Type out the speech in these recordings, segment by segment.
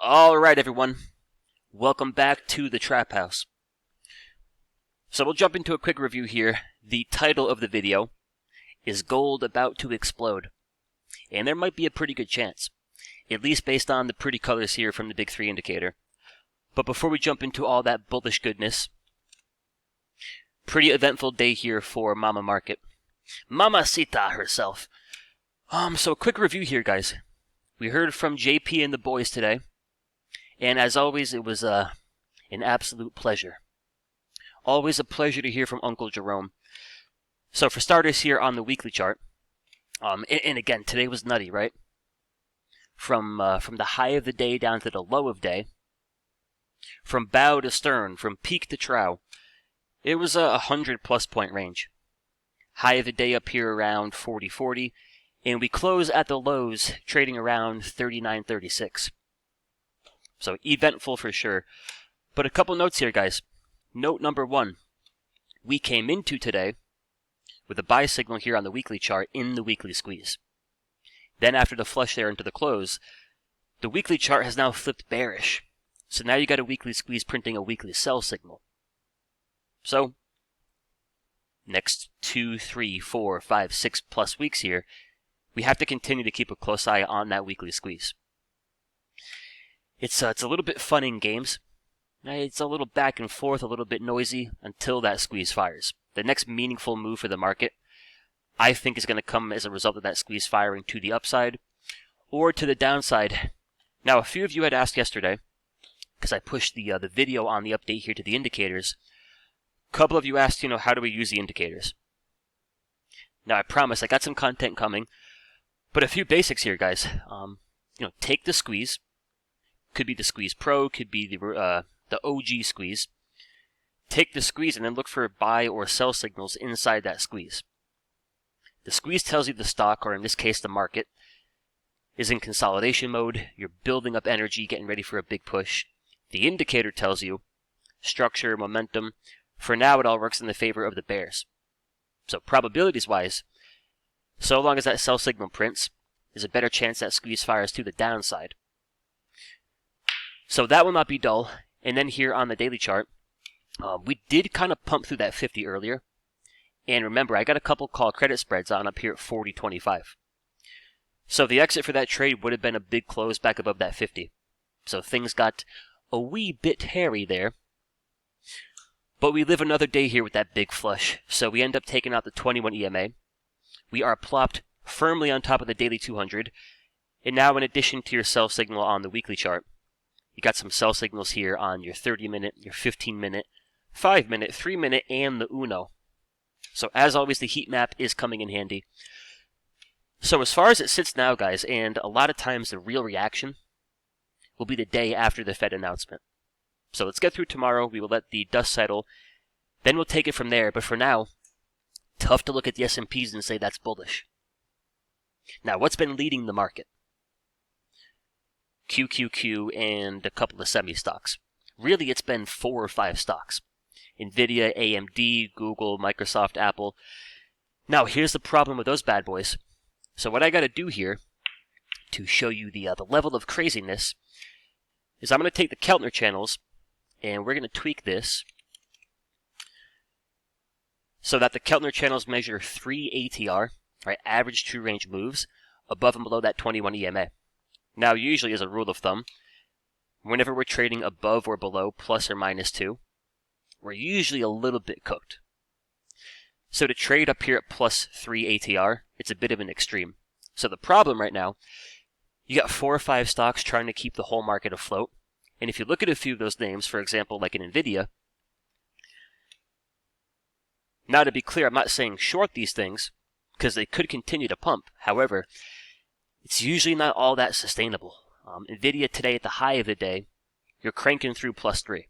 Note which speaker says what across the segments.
Speaker 1: Alright everyone, welcome back to the Trap House. So we'll jump into a quick review here. The title of the video is Gold About to Explode. And there might be a pretty good chance, at least based on the pretty colors here from the Big 3 indicator. But before we jump into all that bullish goodness, pretty eventful day here for Mama Market. Mamacita herself. So a quick review here, guys. We heard from JP and the boys today. And as always, it was an absolute pleasure. Always a pleasure to hear from Uncle Jerome. So for starters here on the weekly chart, and again, today was nutty, right? From the high of the day down to the low of day, from bow to stern, from peak to trough, it was a 100+ point range. High of the day up here around 40.40, and we close at the lows trading around 39.36. So eventful for sure. But a couple notes here, guys. Note number one, we came into today with a buy signal here on the weekly chart in the weekly squeeze. Then after the flush there into the close, the weekly chart has now flipped bearish. So now you got a weekly squeeze printing a weekly sell signal. So next 2, 3, 4, 5, 6+ weeks here, we have to continue to keep a close eye on that weekly squeeze. It's a little bit fun in games. It's a little back and forth, a little bit noisy until that squeeze fires. The next meaningful move for the market, I think, is going to come as a result of that squeeze firing to the upside or to the downside. Now, a few of you had asked yesterday, because I pushed the video on the update here to the indicators. A couple of you asked, how do we use the indicators? Now, I promise I got some content coming, but a few basics here, guys. Take the squeeze. Could be the Squeeze Pro, could be the OG squeeze. Take the squeeze and then look for buy or sell signals inside that squeeze. The squeeze tells you the stock, or in this case the market, is in consolidation mode. You're building up energy, getting ready for a big push. The indicator tells you structure, momentum. For now, it all works in the favor of the bears. So probabilities-wise, so long as that sell signal prints, there's a better chance that squeeze fires to the downside. So that will not be dull. And then here on the daily chart, we did kind of pump through that 50 earlier. And remember, I got a couple call credit spreads on up here at 40.25. So the exit for that trade would have been a big close back above that 50. So things got a wee bit hairy there. But we live another day here with that big flush. So we end up taking out the 21 EMA. We are plopped firmly on top of the daily 200. And now in addition to your sell signal on the weekly chart, you got some sell signals here on your 30-minute, your 15-minute, 5-minute, 3-minute, and the Uno. So as always, the heat map is coming in handy. So as far as it sits now, guys, and a lot of times the real reaction will be the day after the Fed announcement. So let's get through tomorrow. We will let the dust settle. Then we'll take it from there. But for now, tough to look at the S&Ps and say that's bullish. Now, what's been leading the market? QQQ and a couple of semi-stocks. Really, it's been 4 or 5 stocks. Nvidia, AMD, Google, Microsoft, Apple. Now, here's the problem with those bad boys. So what I got to do here to show you the level of craziness is I'm going to take the Keltner channels and we're going to tweak this so that the Keltner channels measure 3 ATR, right, average true range moves, above and below that 21 EMA. Now, usually as a rule of thumb, whenever we're trading above or below plus or minus 2, we're usually a little bit cooked. So to trade up here at plus 3 ATR, it's a bit of an extreme. So the problem right now, you got 4 or 5 stocks trying to keep the whole market afloat. And if you look at a few of those names, for example, like an Nvidia, now to be clear, I'm not saying short these things, because they could continue to pump. However, it's usually not all that sustainable. Nvidia today at the high of the day, you're cranking through plus 3.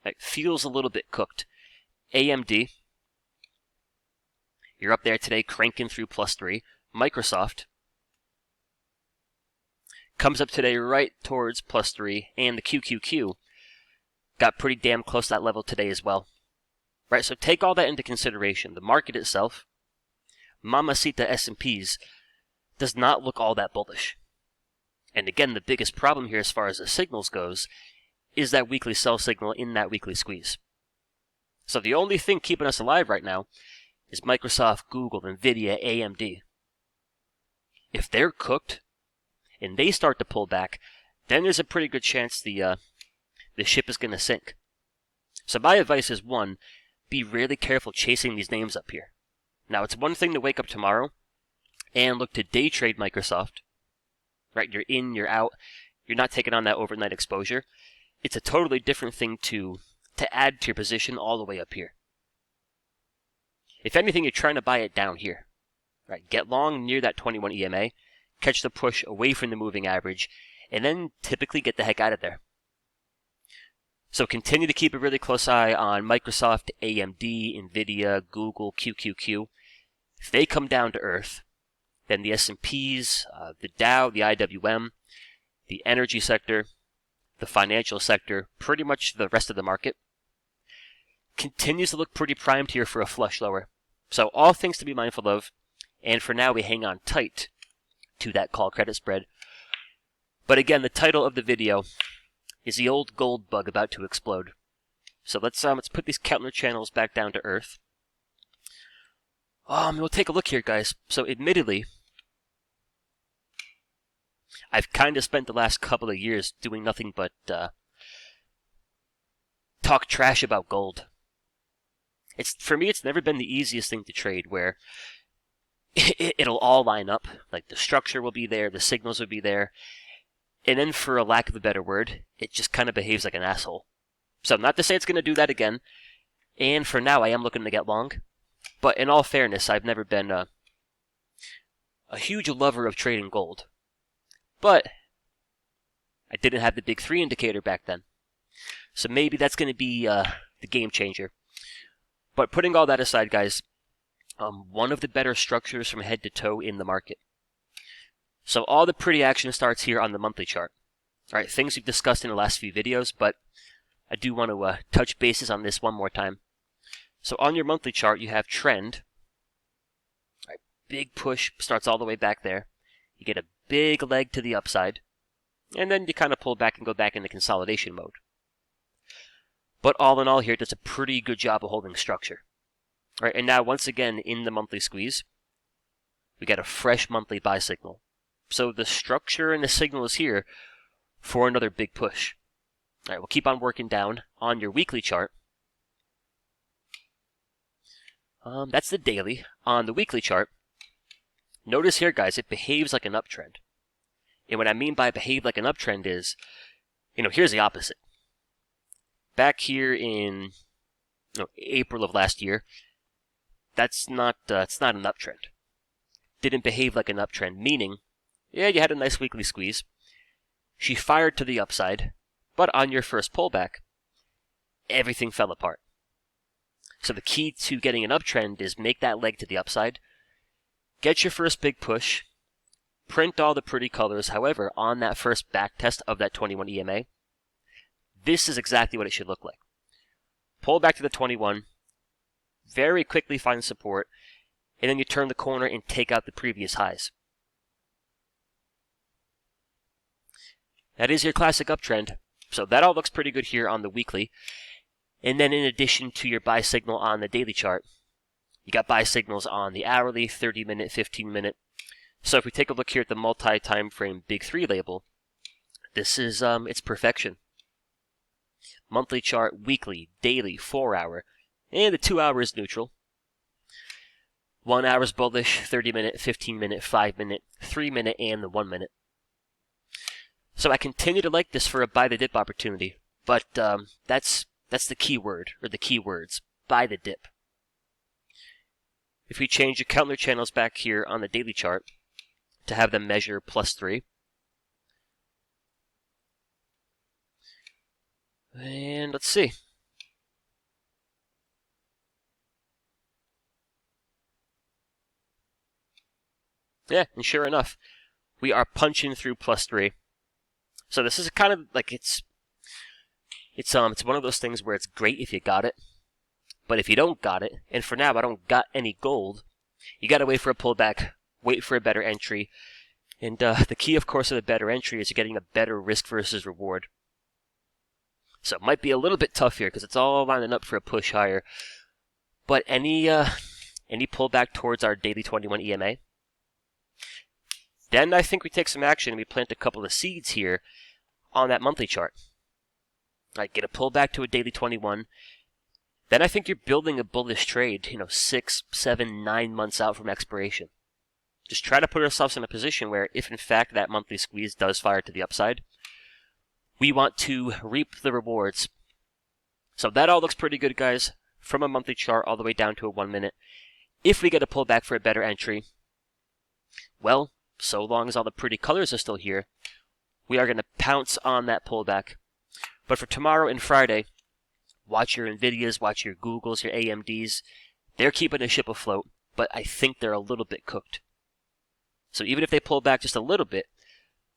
Speaker 1: It feels a little bit cooked. AMD, you're up there today cranking through plus 3. Microsoft comes up today right towards plus 3. And the QQQ got pretty damn close to that level today as well. Right, so take all that into consideration. The market itself, Mamacita S&Ps, does not look all that bullish. And again, the biggest problem here as far as the signals goes is that weekly sell signal in that weekly squeeze. So the only thing keeping us alive right now is Microsoft, Google, Nvidia, AMD. If they're cooked and they start to pull back, then there's a pretty good chance the ship is going to sink. So my advice is, one, be really careful chasing these names up here. Now, it's one thing to wake up tomorrow and look to day trade Microsoft. Right, you're in, you're out, you're not taking on that overnight exposure. It's a totally different thing to add to your position all the way up here. If anything, you're trying to buy it down here. Right, get long near that 21 EMA, catch the push away from the moving average, and then typically get the heck out of there. So continue to keep a really close eye on Microsoft, AMD, Nvidia, Google, QQQ. If they come down to earth, then the S&Ps, the Dow, the IWM, the energy sector, the financial sector, pretty much the rest of the market, continues to look pretty primed here for a flush lower. So all things to be mindful of, and for now we hang on tight to that call credit spread. But again, the title of the video is the old gold bug about to explode. So let's put these counter channels back down to earth. We'll take a look here, guys. So admittedly, I've kind of spent the last couple of years doing nothing but talk trash about gold. For me, it's never been the easiest thing to trade, where it'll all line up. Like, the structure will be there, the signals will be there, and then, for a lack of a better word, it just kind of behaves like an asshole. So not to say it's going to do that again, and for now I am looking to get long, but in all fairness, I've never been a huge lover of trading gold. But I didn't have the big 3 indicator back then. So maybe that's going to be the game changer. But putting all that aside, guys, one of the better structures from head to toe in the market. So all the pretty action starts here on the monthly chart. All right, things we've discussed in the last few videos, but I do want to touch bases on this one more time. So on your monthly chart, you have trend. All right, big push starts all the way back there. You get a big leg to the upside, and then you kind of pull back and go back into consolidation mode. But all in all here, it does a pretty good job of holding structure. All right, and now once again in the monthly squeeze, we got a fresh monthly buy signal. So the structure and the signal is here for another big push. All right, we'll keep on working down on your weekly chart. That's the daily. On the weekly chart, notice here, guys, it behaves like an uptrend. And what I mean by behave like an uptrend is, here's the opposite. Back here in April of last year, it's not an uptrend. Didn't behave like an uptrend, meaning, yeah, you had a nice weekly squeeze. She fired to the upside, but on your first pullback, everything fell apart. So the key to getting an uptrend is make that leg to the upside, get your first big push, print all the pretty colors. However, on that first back test of that 21 EMA, this is exactly what it should look like. Pull back to the 21, very quickly find support, and then you turn the corner and take out the previous highs. That is your classic uptrend. So that all looks pretty good here on the weekly. And then in addition to your buy signal on the daily chart, you got buy signals on the hourly, 30-minute, 15-minute. So if we take a look here at the multi-time frame Big 3 label, this is it's perfection. Monthly chart, weekly, daily, 4-hour, and the 2-hour is neutral. 1 hour is bullish, 30-minute, 15-minute, 5-minute, 3-minute, and the 1-minute. So I continue to like this for a buy the dip opportunity, but that's the key word, or the key words, buy the dip. If we change the counter channels back here on the daily chart to have them measure +3, and let's see. Yeah, and sure enough, we are punching through +3. So this is kind of like it's one of those things where it's great if you got it, but if you don't got it, and for now I don't got any gold, you gotta wait for a pullback, wait for a better entry, And the key, of course, of a better entry is getting a better risk versus reward. So it might be a little bit tough here because it's all lining up for a push higher. But any pullback towards our daily 21 EMA, then I think we take some action and we plant a couple of seeds here on that monthly chart. Like get a pullback to a daily 21. Then I think you're building a bullish trade, 6, 7, 9 months out from expiration. Just try to put ourselves in a position where if in fact that monthly squeeze does fire to the upside, we want to reap the rewards. So that all looks pretty good, guys, from a monthly chart all the way down to a 1 minute. If we get a pullback for a better entry, well, so long as all the pretty colors are still here, we are going to pounce on that pullback. But for tomorrow and Friday, watch your NVIDIAs, watch your Googles, your AMDs. They're keeping the ship afloat, but I think they're a little bit cooked. So even if they pull back just a little bit,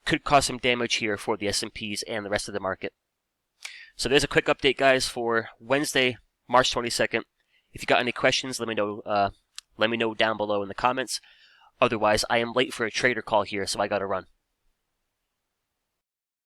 Speaker 1: could cause some damage here for the S&Ps and the rest of the market. So there's a quick update, guys, for Wednesday, March 22nd. If you got any questions, let me know. Let me know down below in the comments. Otherwise, I am late for a trader call here, so I gotta run.